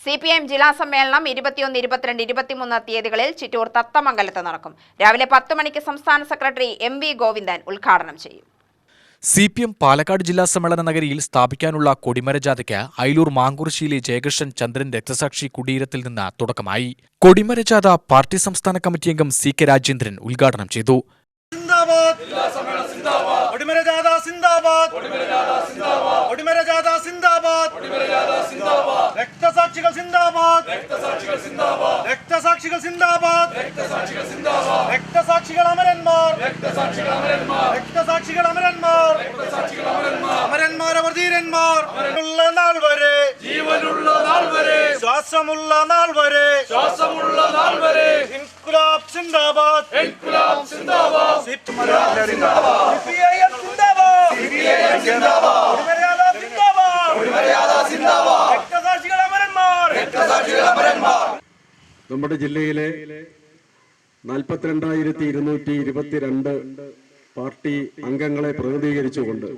CPM ജില്ലാ സമ്മേളനം 21, 22, 23 തീയതികളിൽ ചിറ്റൂർ തത്തമംഗലത്ത് നടക്കും. രാവിലെ 10 മണിക്ക് സംസ്ഥാന സെക്രട്ടറി MV ഗോവിന്ദൻ ഉദ്ഘാടനം ചെയ്യും. CPM പാലക്കാട് ജില്ലാ സമ്മേളന നഗരിയിൽ സ്ഥാപിക്കാനുള്ള കൊടിമരജാഥയ്ക്ക് അയിലൂർ മാങ്കുറിശ്ശിയിലെ ജയകൃഷ്ണൻ ചന്ദ്രൻ രക്തസാക്ഷി കുടീരത്തിൽ നിന്ന് തുടക്കമായി. കൊടിമരജാഥ പാർട്ടി സംസ്ഥാന കമ്മിറ്റി അംഗം CK രാജേന്ദ്രൻ ഉദ്ഘാടനം ചെയ്തു. നമ്മുടെ ജില്ലയിലെ 42,222 പാർട്ടി അംഗങ്ങളെ പ്രതിനിധീകരിച്ചുകൊണ്ട്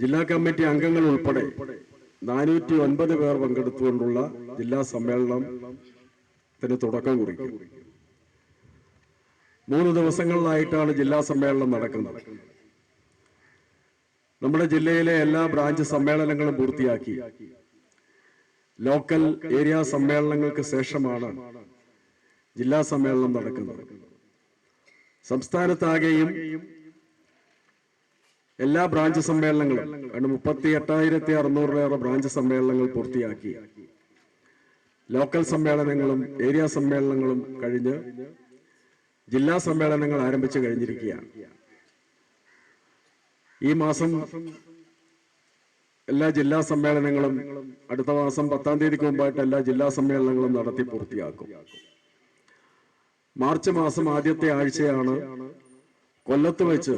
ജില്ലാ കമ്മിറ്റി അംഗങ്ങൾ ഉൾപ്പെടെ 409 പേർ പങ്കെടുത്തുകൊണ്ടുള്ള ജില്ലാ സമ്മേളനത്തിന് തുടക്കം കുറിക്കും. 3 ദിവസങ്ങളിലായിട്ടാണ് ജില്ലാ സമ്മേളനം നടക്കുന്നത്. നമ്മുടെ ജില്ലയിലെ എല്ലാ ബ്രാഞ്ച് സമ്മേളനങ്ങളും പൂർത്തിയാക്കി ലോക്കൽ ഏരിയ സമ്മേളനങ്ങൾക്ക് ശേഷമാണ് ജില്ലാ സമ്മേളനം നടക്കുന്നത്. സംസ്ഥാനത്താകെയും എല്ലാ ബ്രാഞ്ച് സമ്മേളനങ്ങളും 38,600 ബ്രാഞ്ച് സമ്മേളനങ്ങൾ പൂർത്തിയാക്കി ലോക്കൽ സമ്മേളനങ്ങളും ഏരിയ സമ്മേളനങ്ങളും കഴിഞ്ഞ് ജില്ലാ സമ്മേളനങ്ങൾ ആരംഭിച്ചു കഴിഞ്ഞിരിക്കുകയാണ്. ഈ മാസം എല്ലാ ജില്ലാ സമ്മേളനങ്ങളും അടുത്ത മാസം 10-ാം തീയതിക്ക് മുമ്പായിട്ട് എല്ലാ ജില്ലാ സമ്മേളനങ്ങളും നടത്തി പൂർത്തിയാക്കും. മാർച്ച് മാസം ആദ്യത്തെ ആഴ്ചയാണ് കൊല്ലത്ത് വെച്ച്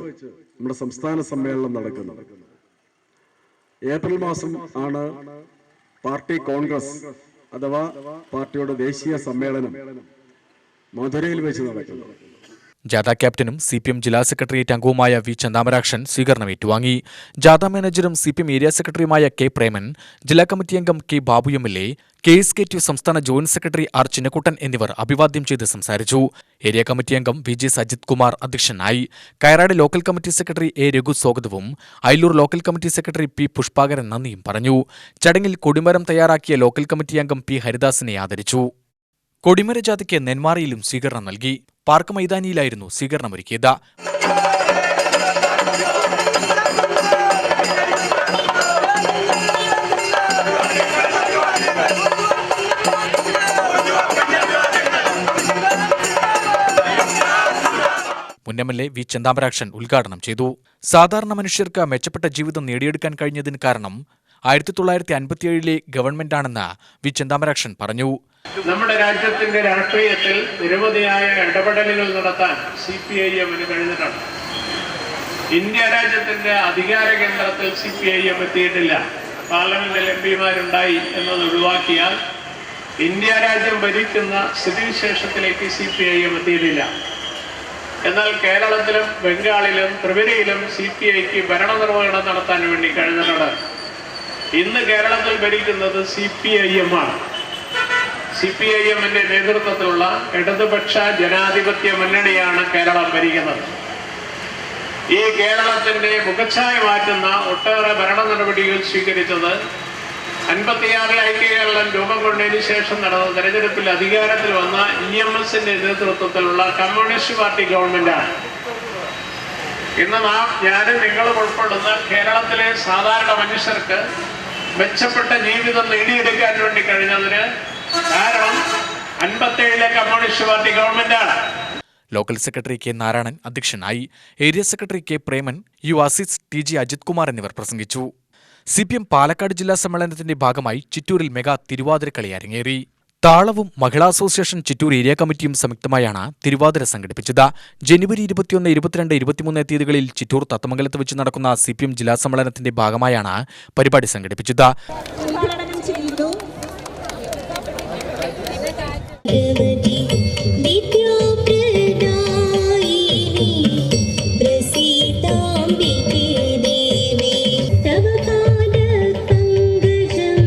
നമ്മുടെ സംസ്ഥാന സമ്മേളനം നടക്കുന്നത്. ഏപ്രിൽ മാസം ആണ് പാർട്ടി കോൺഗ്രസ് അഥവാ പാർട്ടിയുടെ ദേശീയ സമ്മേളനം മധുരയിൽ വെച്ച് നടക്കുന്നത്. ജാഥ ക്യാപ്റ്റനും CPM ജില്ലാ സെക്രട്ടേറിയറ്റ് അംഗവുമായ V ചന്താമരാക്ഷൻ സ്വീകരണം ഏറ്റുവാങ്ങി. ജാഥ മാനേജറും CPM ഏരിയ സെക്രട്ടറിയുമായ K പ്രേമൻ, ജില്ലാ കമ്മിറ്റി അംഗം K ബാബു MLA, KSKT സംസ്ഥാന ജോയിന്റ് സെക്രട്ടറി R ചിന്നക്കുട്ടൻ എന്നിവർ അഭിവാദ്യം ചെയ്ത് സംസാരിച്ചു. ഏരിയ കമ്മിറ്റി അംഗം VJ സജിത് കുമാർ അധ്യക്ഷനായി. Kayarad local committee secretary A Raghu സ്വാഗതവും Ayilur local committee secretary P Pushpakaran നന്ദിയും പറഞ്ഞു. ചടങ്ങിൽ കൊടിമരം തയ്യാറാക്കിയ ലോക്കൽ കമ്മിറ്റി അംഗം P ഹരിദാസിനെ ആദരിച്ചു. കൊടിമരജാഥയ്ക്ക് നെന്മാറയിലും സ്വീകരണം നൽകി. പാർക്ക് മൈതാനിയിലായിരുന്നു സ്വീകരണമൊരുക്കിയത്. മുൻ MLA V ചന്താമരാക്ഷൻ ഉദ്ഘാടനം ചെയ്തു. സാധാരണ മനുഷ്യർക്ക് മെച്ചപ്പെട്ട ജീവിതം നേടിയെടുക്കാൻ കഴിഞ്ഞതിന് കാരണം 1957 ഗവൺമെന്റാണെന്ന് V ചന്താമരാക്ഷൻ പറഞ്ഞു. നമ്മുടെ രാജ്യത്തിന്റെ രാഷ്ട്രീയത്തിൽ നിരവധിയായ ഇടപെടലുകൾ നടത്താൻ CPIM-ന് കഴിഞ്ഞിട്ടുണ്ട്. ഇന്ത്യ രാജ്യത്തിന്റെ അധികാര കേന്ദ്രത്തിൽ CPIM എത്തിയിട്ടില്ല. പാർലമെന്റിൽ MP-മാരുണ്ടായി എന്നത് ഒഴിവാക്കിയാൽ ഇന്ത്യ രാജ്യം ഭരിക്കുന്ന സ്ഥിതിവിശേഷത്തിലേക്ക് CPIM എത്തിയിട്ടില്ല. എന്നാൽ കേരളത്തിലും ബംഗാളിലും ത്രിപുരയിലും CPIക്ക് ഭരണനിർവഹണം നടത്താൻ വേണ്ടി കഴിഞ്ഞിട്ടുണ്ട്. ഇന്ന് കേരളത്തിൽ ഭരിക്കുന്നത് CPIM-ആണ്. CPIM-ന്റെ നേതൃത്വത്തിലുള്ള ഇടതുപക്ഷ ജനാധിപത്യ മുന്നണിയാണ് കേരളം ഭരിക്കുന്നത്. ഈ കേരളത്തിന്റെ മുഖച്ഛായ മാറ്റുന്ന ഒട്ടേറെ ഭരണ നടപടികൾ സ്വീകരിച്ചത് 56 ഐക്യകേരളം രൂപം കൊണ്ടതിന് ശേഷം നടന്ന തെരഞ്ഞെടുപ്പിൽ അധികാരത്തിൽ വന്ന EMS-ന്റെ നേതൃത്വത്തിലുള്ള കമ്മ്യൂണിസ്റ്റ് പാർട്ടി ഗവൺമെന്റാണ്. ഇന്ന് ഞാനും നിങ്ങളും ഉൾപ്പെടുന്ന കേരളത്തിലെ സാധാരണ മനുഷ്യർക്ക് മെച്ചപ്പെട്ട ജീവിതം നേടിയെടുക്കാൻ വേണ്ടി കഴിഞ്ഞതിന് കാരണം 57 കമ്മ്യൂണിസ്റ്റ് പാർട്ടി ഗവൺമെന്റാണ്. ലോക്കൽ സെക്രട്ടറി K നാരായണൻ അധ്യക്ഷനായി. Area secretary K Preman, U Asis, TG Ajith Kumar എന്നിവർ പ്രസംഗിച്ചു. CPM പാലക്കാട് ജില്ലാ സമ്മേളനത്തിന്റെ ഭാഗമായി ചിറ്റൂരിൽ മെഗാ തിരുവാതിരക്കളി അരങ്ങേറി. താളവും മഹിളാ അസോസിയേഷൻ ചിറ്റൂർ ഏരിയ കമ്മിറ്റിയും സംയുക്തമായാണ് തിരുവാതിര സംഘടിപ്പിച്ചത്. ജനുവരി 21, 22, 23 തീയതികളിൽ ചിറ്റൂർ തത്തമംഗലത്ത് വെച്ച് നടക്കുന്ന CPM ജില്ലാ സമ്മേളനത്തിന്റെ ഭാഗമായാണ് പരിപാടി സംഘടിപ്പിച്ചത്. तव पाद पंकजं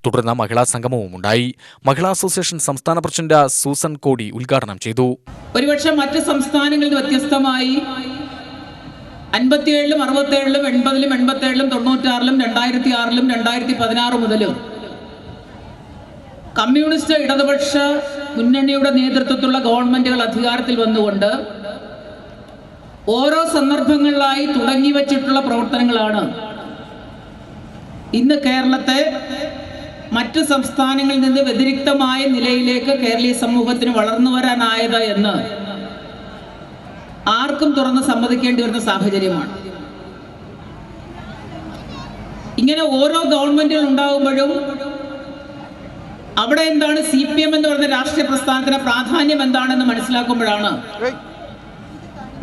തുടർന്ന് മഹിളാ സംഗമവും ഉണ്ടായി. മഹിളാ അസോസിയേഷൻ സംസ്ഥാന പ്രസിഡന്റ് സൂസൻ കോടി ഉദ്ഘാടനം ചെയ്തു. ഒരുപക്ഷെ മറ്റ് സംസ്ഥാനങ്ങളിൽ വ്യത്യസ്തമായി 57-ലും 67-ലും 80-ലും 87-ലും 96-ലും 2006-ലും 2016 മുതലും കമ്മ്യൂണിസ്റ്റ് ഇടതുപക്ഷ മുന്നണിയുടെ നേതൃത്വത്തിലുള്ള ഗവൺമെന്റുകൾ അധികാരത്തിൽ വന്നുകൊണ്ട് ഓരോ സന്ദർഭങ്ങളിലായി തുടങ്ങി വച്ചിട്ടുള്ള പ്രവർത്തനങ്ങളാണ് ഇന്ന് കേരളത്തെ മറ്റ് സംസ്ഥാനങ്ങളിൽ നിന്ന് വ്യതിരിക്തമായ നിലയിലേക്ക് കേരളീയ സമൂഹത്തിന് വളർന്നു വരാനായത് എന്ന് ആർക്കും തുറന്ന് സമ്മതിക്കേണ്ടി വരുന്ന സാഹചര്യമാണ്. ഇങ്ങനെ ഓരോ ഗവൺമെന്റുകൾ ഉണ്ടാകുമ്പോഴും അവിടെ എന്താണ് CPM എന്ന് പറയുന്ന രാഷ്ട്രീയ പ്രസ്ഥാനത്തിന്റെ പ്രാധാന്യം എന്താണെന്ന് മനസ്സിലാക്കുമ്പോഴാണ്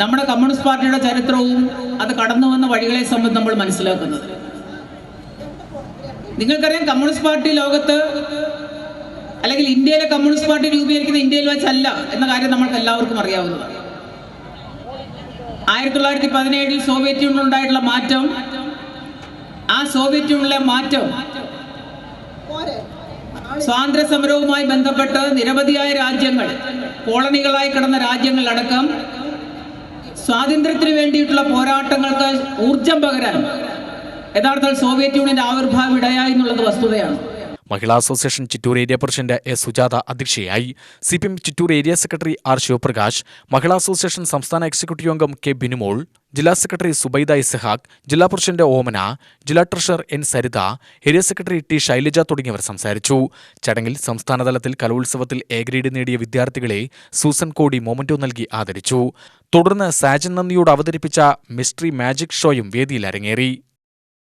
നമ്മുടെ കമ്മ്യൂണിസ്റ്റ് പാർട്ടിയുടെ ചരിത്രവും അത് കടന്നു വന്ന വഴികളെ സംബന്ധിച്ച് നമ്മൾ മനസ്സിലാക്കുന്നത്. നിങ്ങൾക്കറിയാം, കമ്മ്യൂണിസ്റ്റ് പാർട്ടി ലോകത്ത് അല്ലെങ്കിൽ ഇന്ത്യയിലെ കമ്മ്യൂണിസ്റ്റ് പാർട്ടി രൂപീകരിക്കുന്ന ഇന്ത്യയിൽ വെച്ചല്ല എന്ന കാര്യം നമ്മൾക്ക് എല്ലാവർക്കും അറിയാവുന്നതാണ്. 1917-ൽ സോവിയറ്റ് യൂണിയൻ ഉണ്ടായിട്ടുള്ള മാറ്റം, ആ സോവിയറ്റ് യൂണിയനിലെ മാറ്റം സ്വാതന്ത്ര്യ സമരവുമായി ബന്ധപ്പെട്ട് നിരവധിയായ രാജ്യങ്ങൾ, കോളനികളായി കിടന്ന രാജ്യങ്ങളടക്കം സ്വാതന്ത്ര്യത്തിന് വേണ്ടിയിട്ടുള്ള പോരാട്ടങ്ങൾക്ക് ഊർജം പകരാൻ യഥാർത്ഥത്തിൽ സോവിയറ്റ് യൂണിയന്റെ ആവിർഭാവം ഇടയായി എന്നുള്ളത് വസ്തുതയാണ്. Mahila association Chittur area president S Sujatha അധ്യക്ഷയായി. CPM Chittur area secretary R Shivaprakash, Mahila association സംസ്ഥാന എക്സിക്യൂട്ടീവ് അംഗം കെ ബിനുമോൾ, ജില്ലാ സെക്രട്ടറി സുബൈദ ഇസ്ഹാഖ്, ജില്ലാ പ്രസിഡന്റ് ഓമന, ജില്ലാ treasurer N Saritha, area secretary T Shailaja തുടങ്ങിയവർ സംസാരിച്ചു. ചടങ്ങിൽ സംസ്ഥാനതലത്തിൽ കലോത്സവത്തിൽ A ഗ്രേഡ് നേടിയ വിദ്യാർത്ഥികളെ സൂസൻ കോടി മൊമന്റോ നൽകി ആദരിച്ചു. തുടർന്ന് സാജൻ നന്ദിയോട് അവതരിപ്പിച്ച മിസ്റ്ററി മാജിക് ഷോയും വേദിയിൽ അരങ്ങേറി.